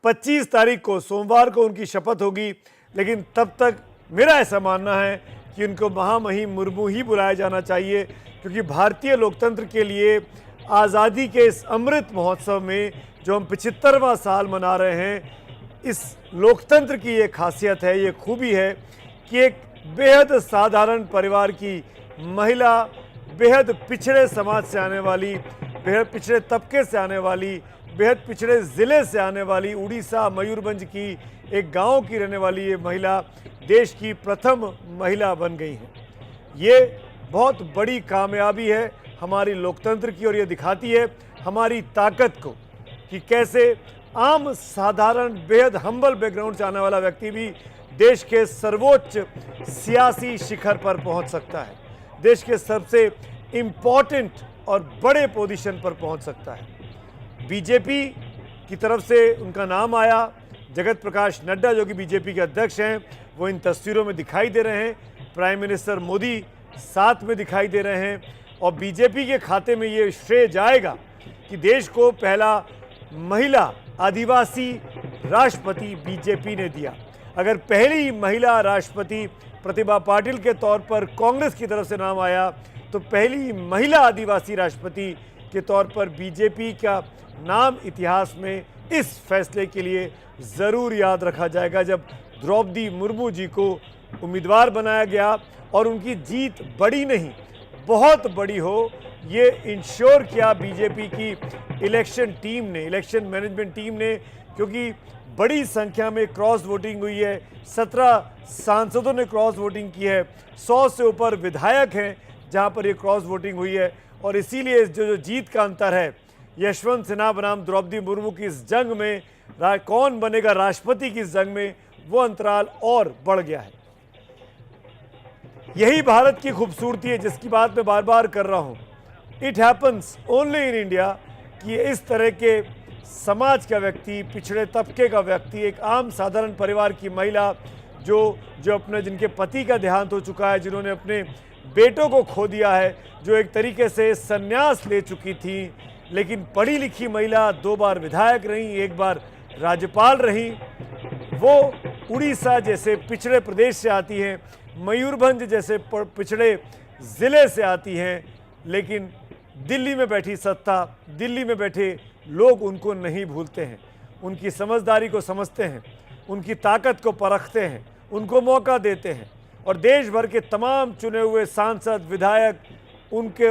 25 तारीख को सोमवार को उनकी शपथ होगी, लेकिन तब तक मेरा ऐसा मानना है कि उनको महामहिम मुर्मू ही बुलाया जाना चाहिए, क्योंकि भारतीय लोकतंत्र के लिए आज़ादी के इस अमृत महोत्सव में जो हम 75वां साल मना रहे हैं, इस लोकतंत्र की ये खासियत है, ये खूबी है कि एक बेहद साधारण परिवार की महिला, बेहद पिछड़े समाज से आने वाली, बेहद पिछड़े तबके से आने वाली, बेहद पिछड़े ज़िले से आने वाली, उड़ीसा मयूरभंज की एक गांव की रहने वाली ये महिला देश की प्रथम महिला बन गई हैं। ये बहुत बड़ी कामयाबी है हमारी लोकतंत्र की, और ये दिखाती है हमारी ताकत को कि कैसे आम साधारण बेहद हम्बल बैकग्राउंड से आने वाला व्यक्ति भी देश के सर्वोच्च सियासी शिखर पर पहुंच सकता है, देश के सबसे इम्पॉर्टेंट और बड़े पोजीशन पर पहुंच सकता है। बीजेपी की तरफ से उनका नाम आया, जगत प्रकाश नड्डा जो कि बीजेपी के अध्यक्ष हैं, वो इन तस्वीरों में दिखाई दे रहे हैं, प्राइम मिनिस्टर मोदी साथ में दिखाई दे रहे हैं, और बीजेपी के खाते में ये श्रेय जाएगा कि देश को पहला महिला आदिवासी राष्ट्रपति बीजेपी ने दिया। अगर पहली महिला राष्ट्रपति प्रतिभा पाटिल के तौर पर कांग्रेस की तरफ से नाम आया, तो पहली महिला आदिवासी राष्ट्रपति के तौर पर बीजेपी का नाम इतिहास में इस फैसले के लिए ज़रूर याद रखा जाएगा, जब द्रौपदी मुर्मू जी को उम्मीदवार बनाया गया और उनकी जीत बड़ी नहीं बहुत बड़ी हो, ये इंश्योर किया बीजेपी की इलेक्शन टीम ने, इलेक्शन मैनेजमेंट टीम ने, क्योंकि बड़ी संख्या में क्रॉस वोटिंग हुई है, 17 सांसदों ने क्रॉस वोटिंग की है, 100 से ऊपर विधायक हैं जहां पर ये क्रॉस वोटिंग हुई है, और इसीलिए जो जीत का अंतर है यशवंत सिन्हा बनाम द्रौपदी मुर्मू की इस जंग में, कौन बनेगा राष्ट्रपति की इस जंग में, वो अंतराल और बढ़ गया है। यही भारत की खूबसूरती है जिसकी बात मैं बार बार कर रहा हूं। It happens only in India कि इस तरह के समाज का व्यक्ति, पिछड़े तबके का व्यक्ति, एक आम साधारण परिवार की महिला जो अपने, जिनके पति का देहांत हो चुका है, जिन्होंने अपने बेटों को खो दिया है, जो एक तरीके से संन्यास ले चुकी थी, लेकिन पढ़ी लिखी महिला, 2 बार विधायक रही, 1 बार राज्यपाल रही, वो उड़ीसा जैसे पिछड़े प्रदेश से आती हैं, मयूरभंज जैसे पिछड़े ज़िले से आती हैं, लेकिन दिल्ली में बैठी सत्ता, दिल्ली में बैठे लोग उनको नहीं भूलते हैं, उनकी समझदारी को समझते हैं, उनकी ताकत को परखते हैं, उनको मौका देते हैं, और देश भर के तमाम चुने हुए सांसद, विधायक उनके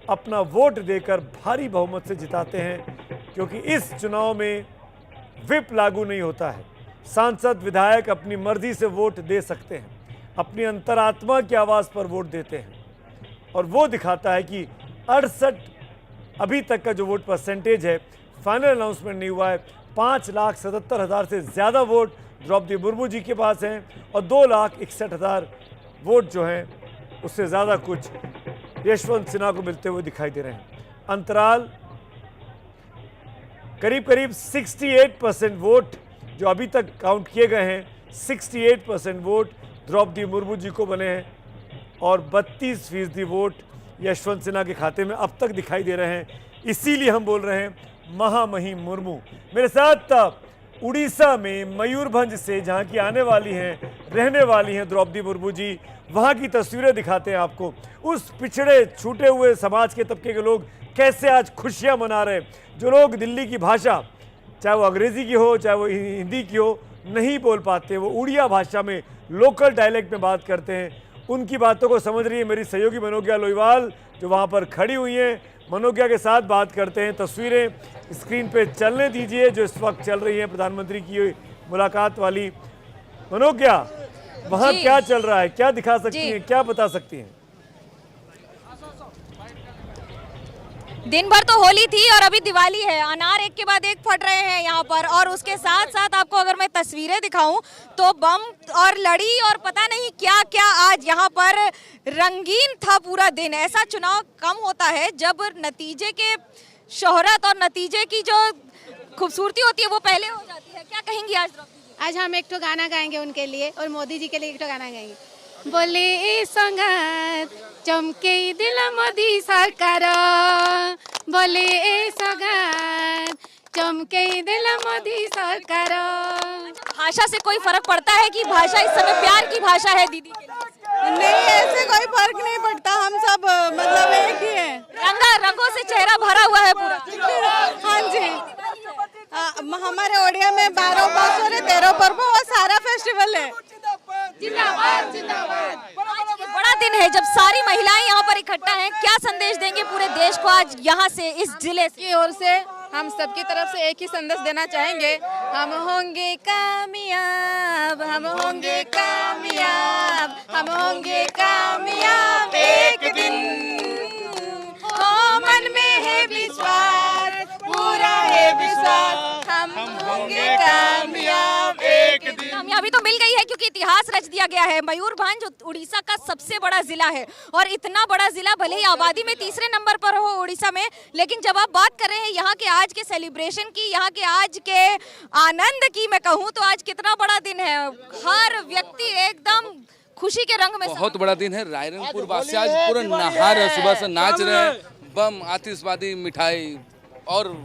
अपना वोट देकर भारी बहुमत से जिताते हैं, क्योंकि इस चुनाव में व्हिप लागू नहीं होता है। सांसद, विधायक अपनी मर्जी से वोट दे सकते हैं, अपनी अंतरात्मा की आवाज़ पर वोट देते हैं, और वो दिखाता है कि 68 अभी तक का जो वोट परसेंटेज है, फाइनल अनाउंसमेंट नहीं हुआ है, 5,77,000 से ज़्यादा वोट द्रौपदी मुर्मू जी के पास हैं, और 2,61,000 वोट जो हैं उससे ज़्यादा कुछ यशवंत सिन्हा को मिलते हुए दिखाई दे रहे हैं। अंतराल करीब करीब 68% वोट जो अभी तक काउंट किए गए हैं, 68% वोट द्रौपदी मुर्मू जी को बने हैं, और 32% वोट यशवंत सिन्हा के खाते में अब तक दिखाई दे रहे हैं। इसीलिए हम बोल रहे हैं महामहिम मुर्मू। मेरे साथ उड़ीसा में मयूरभंज से जहां की आने वाली हैं, रहने वाली हैं द्रौपदी मुर्मू जी, वहां की तस्वीरें दिखाते हैं आपको। उस पिछड़े छूटे हुए समाज के तबके के लोग कैसे आज खुशियां मना रहे हैं। जो लोग दिल्ली की भाषा, चाहे वो अंग्रेज़ी की हो, चाहे वो हिंदी की हो, नहीं बोल पाते, वो उड़िया भाषा में, लोकल डायलेक्ट में बात करते हैं, उनकी बातों को समझ रही है मेरी सहयोगी मनोज्ञा लोईवाल, जो वहाँ पर खड़ी हुई हैं। मनोज्ञा के साथ बात करते हैं। तस्वीरें स्क्रीन पे चलने दीजिए जो इस वक्त चल रही हैं प्रधानमंत्री की मुलाकात वाली। मनोज्ञा, वहाँ क्या चल रहा है, क्या दिखा सकती हैं, क्या बता सकती हैं? दिन भर तो होली थी और अभी दिवाली है, अनार एक के बाद एक फट रहे हैं यहाँ पर, और उसके साथ साथ आपको अगर मैं तस्वीरें दिखाऊं तो बम और लड़ी और पता नहीं क्या क्या आज यहाँ पर रंगीन था पूरा दिन। ऐसा चुनाव कम होता है जब नतीजे के शोहरत और नतीजे की जो खूबसूरती होती है वो पहले हो जाती है। क्या कहेंगी आज द्रौपदी जी? आज हम एक तो गाना गाएंगे उनके लिए और मोदी जी के लिए एक तो गाना गाएंगे। बोले ए सौगात चमके दिल मोदी सरकार, बोले ए सौगात चमके दिल मोदी सरकार। भाषा से कोई फर्क पड़ता है कि भाषा इस समय प्यार की भाषा है दीदी के लिए? नहीं, ऐसे कोई फर्क नहीं पड़ता, हम सब मतलब एक ही है। रंगों से चेहरा भरा हुआ है पूरा। हाँ जी, हमारे ओडिया में 12 पास और 13 पर्व और सारा फेस्टिवल है। जिंदाबाद जिंदाबाद। बड़ा दिन है जब सारी महिलाएं यहाँ पर इकट्ठा हैं, क्या संदेश देंगे पूरे देश को आज यहाँ से, इस जिले की ओर से हम सबकी तरफ से एक ही संदेश देना चाहेंगे, हम होंगे कामयाब, हम होंगे कामयाब, हम होंगे कामयाब एक दिन। हो मन में है विश्वास, पूरा है विश्वास, हम होंगे कामयाब एक दिन। कामयाबी तो मिल गई है क्योंकि इतिहास रच दिया गया है। मयूरभंज उड़ीसा का सबसे बड़ा जिला है और इतना बड़ा जिला भले ही आबादी में तीसरे नंबर पर हो उड़ीसा में, लेकिन जब आप बात कर रहे हैं यहाँ के आज के सेलिब्रेशन की, यहाँ के आज के आनंद की मैं कहूँ तो आज कितना बड़ा दिन है। हर व्यक्ति एकदम खुशी के रंग में। बहुत बड़ा दिन है। रायरंगपुर वासी आज पूरा नहा रहे, सुबह से नाच रहे हैं, बम आतिशबाजी मिठाई और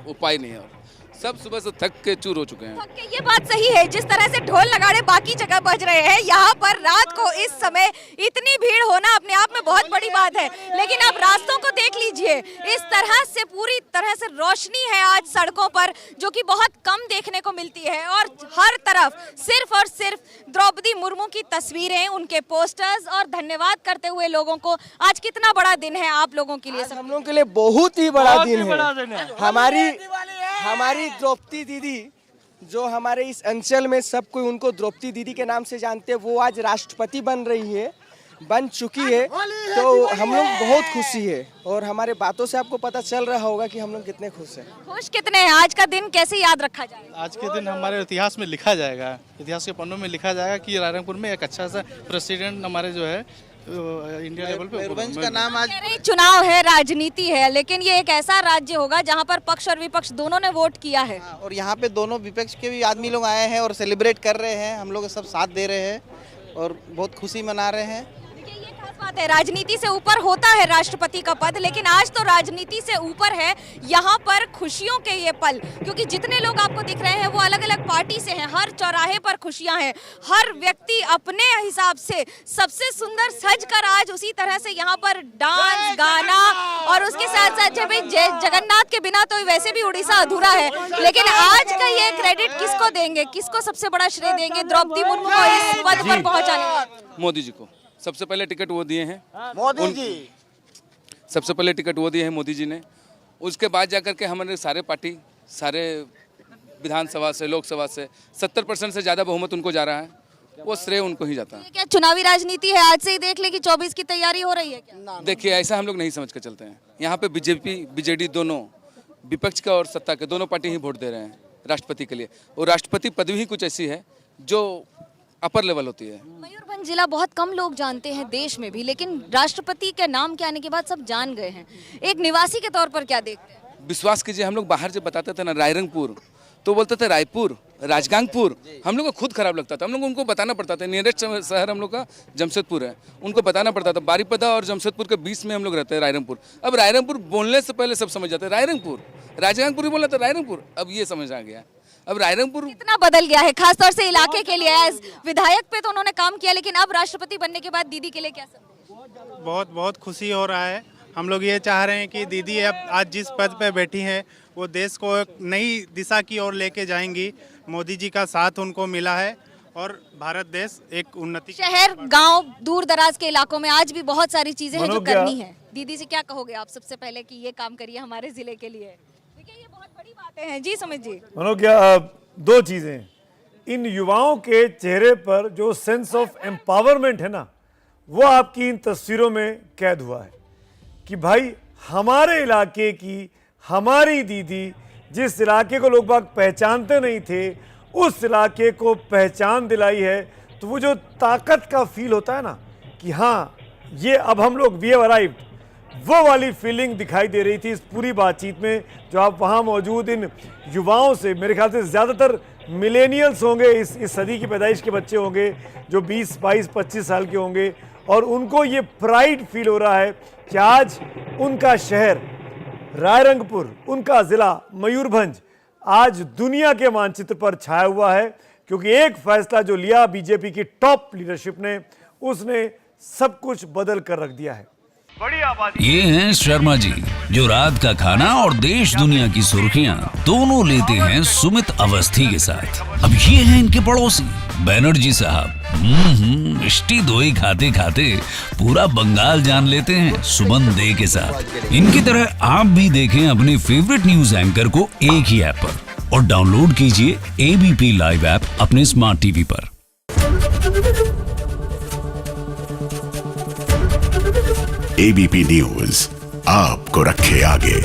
उपाय नहीं है, और सब सुबह से थक के चूर हो चुके हैं। ये बात सही है, जिस तरह से ढोल नगाड़े बाकी जगह बज रहे हैं, यहाँ पर रात को इस समय इतनी भीड़ होना अपने आप में बहुत बड़ी बात है। लेकिन आप रास्तों को देख लीजिए, इस तरह से पूरी तरह से रोशनी है आज सड़कों पर, जो कि बहुत कम देखने को मिलती है। और हर तरफ सिर्फ और सिर्फ द्रौपदी मुर्मू की तस्वीरें, उनके पोस्टर्स और धन्यवाद करते हुए लोगों को। आज कितना बड़ा दिन है आप लोगों के लिए? हम लोगों के लिए बहुत ही बड़ा दिन है। हमारी द्रौपदी दीदी, जो हमारे इस अंचल में सब कोई उनको द्रौपदी दीदी के नाम से जानते हैं, वो आज राष्ट्रपति बन रही है, बन चुकी है, तो हम लोग बहुत खुशी है। और हमारे बातों से आपको पता चल रहा होगा कि हम लोग कितने खुश हैं। खुश कितने हैं? आज का दिन कैसे याद रखा जाएगा? आज के दिन हमारे इतिहास में लिखा जाएगा, इतिहास के पन्नों में लिखा जाएगा कि रायरंगपुर में एक अच्छा सा प्रेसिडेंट हमारे जो है इंडिया लेवल पे मयूरभंज का नाम आज चुनाव है, राजनीति है, लेकिन ये एक ऐसा राज्य होगा जहाँ पर पक्ष और विपक्ष दोनों ने वोट किया है। और यहाँ पे दोनों विपक्ष के भी आदमी लोग आए हैं और सेलिब्रेट कर रहे हैं, हम लोग सब साथ दे रहे हैं और बहुत खुशी मना रहे हैं। बात है, राजनीति से ऊपर होता है राष्ट्रपति का पद, लेकिन आज तो राजनीति से ऊपर है यहाँ पर खुशियों के ये पल, क्योंकि जितने लोग आपको दिख रहे हैं वो अलग अलग पार्टी से हैं। हर चौराहे पर खुशियां हैं, हर व्यक्ति अपने हिसाब से सबसे सुंदर सज कर आज उसी तरह से यहाँ पर डांस, गाना, और उसके साथ साथ जब जगन्नाथ के बिना तो वैसे भी उड़ीसा अधूरा है। लेकिन आज का ये क्रेडिट किसको देंगे, किसको सबसे बड़ा श्रेय देंगे द्रौपदी मुर्मू को इस पद पर पहुँचाने? मोदी जी को सबसे पहले टिकट वो दिए हैं, मोदी जी सबसे पहले टिकट वो दिए हैं मोदी जी ने। उसके बाद जाकर के हमारे सारे पार्टी, सारे विधानसभा से, लोकसभा से 70% से ज़्यादा बहुमत उनको जा रहा है, वो श्रेय उनको ही जाता है। क्या चुनावी राजनीति है? आज से ही देख ले कि 24 की तैयारी हो रही है क्या? देखिए, ऐसा हम लोग नहीं समझ कर चलते हैं। यहाँ पे बीजेपी बीजेडी दोनों, विपक्ष का और सत्ता के दोनों पार्टी ही वोट दे रहे हैं राष्ट्रपति के लिए। और राष्ट्रपति पदवी ही कुछ ऐसी है जो अपर लेवल होती है। मयूरभंज जिला बहुत कम लोग जानते हैं देश में भी, लेकिन राष्ट्रपति के नाम के आने के बाद सब जान गए हैं। एक निवासी के तौर पर क्या देखते हैं? विश्वास कीजिए, हम लोग बाहर जब बताते थे ना रायरंगपुर, तो बोलते थे रायपुर, राजगांगपुर, हम लोग को खुद खराब लगता था। हम लोग उनको बताना पड़ता था, नियरेस्ट शहर हम लोग का जमशेदपुर है, उनको बताना पड़ता था। बारीपदा और जमशेदपुर के बीच में हम लोग रहते हैं रायरंगपुर। अब रायरंगपुर बोलने से पहले सब समझ जाते हैं रायरंगपुर, राजगांगपुर ही बोला था रायरंगपुर, अब ये समझ आ गया। अब रायरंगपुर कितना बदल गया है, खासतौर से इलाके के लिए। एज विधायक पे तो उन्होंने काम किया, लेकिन अब राष्ट्रपति बनने के बाद दीदी के लिए क्या संदेश? बहुत बहुत खुशी हो रहा है। हम लोग ये चाह रहे हैं कि दीदी अब आज जिस पद पे बैठी हैं वो देश को एक नई दिशा की ओर लेके जाएंगी। मोदी जी का साथ उनको मिला है और भारत देश एक उन्नति, शहर, गांव, दूर दराज के इलाकों में आज भी बहुत सारी चीजें हैं जो मनोज क्या? करनी है। दीदी से क्या कहोगे आप सबसे पहले कि ये काम करिए हमारे जिले के लिए? देखिए, ये बहुत बड़ी बातें हैं जी, समझिए। मनोज क्या, दो चीजें, इन युवाओं के चेहरे पर जो सेंस ऑफ एम्पावरमेंट है ना, वो आपकी इन तस्वीरों में कैद हुआ है कि भाई हमारे इलाके की हमारी दीदी, जिस इलाके को लोग बाग पहचानते नहीं थे, उस इलाके को पहचान दिलाई है। तो वो जो ताकत का फील होता है ना कि हाँ ये अब हम लोग वी हैव अराइव्ड, वो वाली फीलिंग दिखाई दे रही थी इस पूरी बातचीत में। जो आप वहाँ मौजूद इन युवाओं से, मेरे ख्याल से ज़्यादातर मिलेनियल्स होंगे, इस सदी की पैदाइश के बच्चे होंगे जो 20, 22, 25 साल के होंगे, और उनको ये प्राइड फील हो रहा है कि आज उनका शहर रायरंगपुर, उनका जिला मयूरभंज आज दुनिया के मानचित्र पर छाया हुआ है, क्योंकि एक फैसला जो लिया बीजेपी की टॉप लीडरशिप ने, उसने सब कुछ बदल कर रख दिया है। ये हैं शर्मा जी, जो रात का खाना और देश दुनिया की सुर्खियां दोनों लेते हैं सुमित अवस्थी के साथ। अब ये हैं इनके पड़ोसी बनर्जी साहब। मिष्टी दोई खाते खाते पूरा बंगाल जान लेते हैं सुमन दे के साथ। इनकी तरह आप भी देखें अपने फेवरेट न्यूज एंकर को एक ही ऐप पर और डाउनलोड कीजिए एबीपी लाइव ऐप अपने स्मार्ट टीवी पर। एबीपी न्यूज आपको रखे आगे।